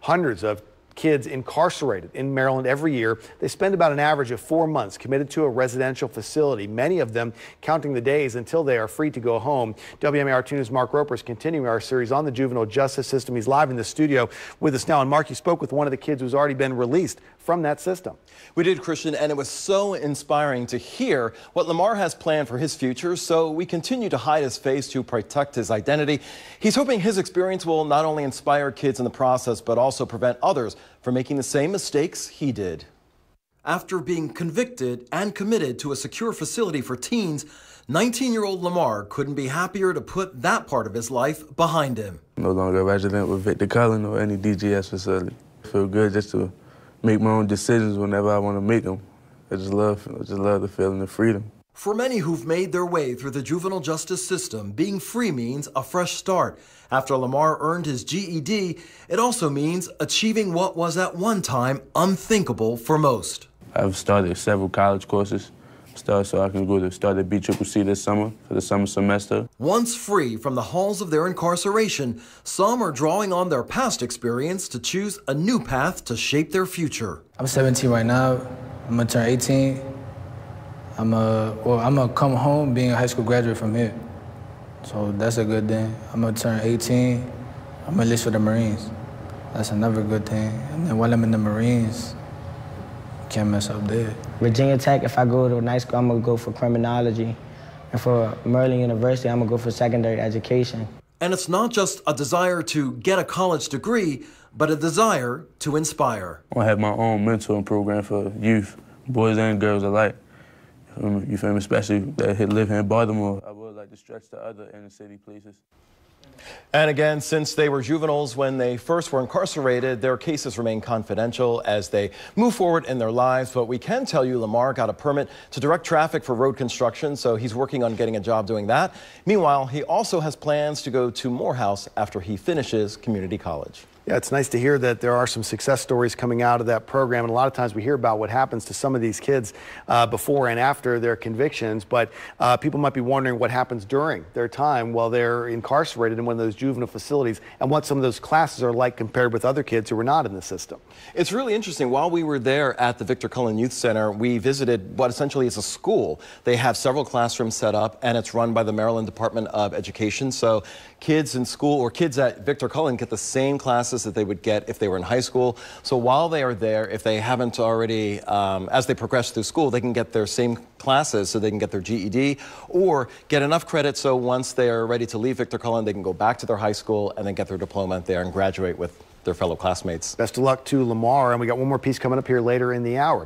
hundreds of kids incarcerated in Maryland every year. They spend about an average of 4 months committed to a residential facility, many of them counting the days until they are free to go home. WMAR 2 News' Mark Roper is continuing our series on the juvenile justice system. He's live in the studio with us now. And Mark, you spoke with one of the kids who's already been released from that system. We did, Christian, and it was so inspiring to hear what Lamar has planned for his future, so we continue to hide his face to protect his identity. He's hoping his experience will not only inspire kids in the process, but also prevent others from making the same mistakes he did. After being convicted and committed to a secure facility for teens, 19-year-old Lamar couldn't be happier to put that part of his life behind him. No longer a resident with Victor Cullen or any DGS facility. I feel good just to make my own decisions whenever I want to make them. I just love the feeling of freedom. For many who've made their way through the juvenile justice system, being free means a fresh start. After Lamar earned his GED, it also means achieving what was at one time unthinkable for most. I've started several college courses, so I can start at BCCC this summer for the summer semester. Once free from the halls of their incarceration, some are drawing on their past experience to choose a new path to shape their future. I'm 17 right now. I'm gonna turn 18. I'm gonna come home being a high school graduate from here. So that's a good thing. I'm gonna turn 18. I'm gonna enlist for the Marines. That's another good thing. And then while I'm in the Marines, can't mess up there. Virginia Tech, if I go to a night school, I'm gonna go for criminology. And for Maryland University, I'm gonna go for secondary education. And it's not just a desire to get a college degree, but a desire to inspire. I have my own mentoring program for youth, boys and girls alike. You feel me? Especially that live here in Baltimore. I would like to stretch to other inner city places. And again, since they were juveniles when they first were incarcerated, their cases remain confidential as they move forward in their lives. But we can tell you Lamar got a permit to direct traffic for road construction, so he's working on getting a job doing that. Meanwhile, he also has plans to go to Morehouse after he finishes community college. Yeah, it's nice to hear that there are some success stories coming out of that program. And a lot of times we hear about what happens to some of these kids before and after their convictions. But people might be wondering what happens during their time while they're incarcerated in one of those juvenile facilities and what some of those classes are like compared with other kids who are not in the system. It's really interesting. While we were there at the Victor Cullen Youth Center, we visited what essentially is a school. They have several classrooms set up, and it's run by the Maryland Department of Education. So kids in school or kids at Victor Cullen get the same classes that they would get if they were in high school. So while they are there, if they haven't already, as they progress through school, they can get their same classes so they can get their GED or get enough credit so once they are ready to leave Victor Cullen, they can go back to their high school and then get their diploma there and graduate with their fellow classmates. Best of luck to Lamar, and we got one more piece coming up here later in the hour.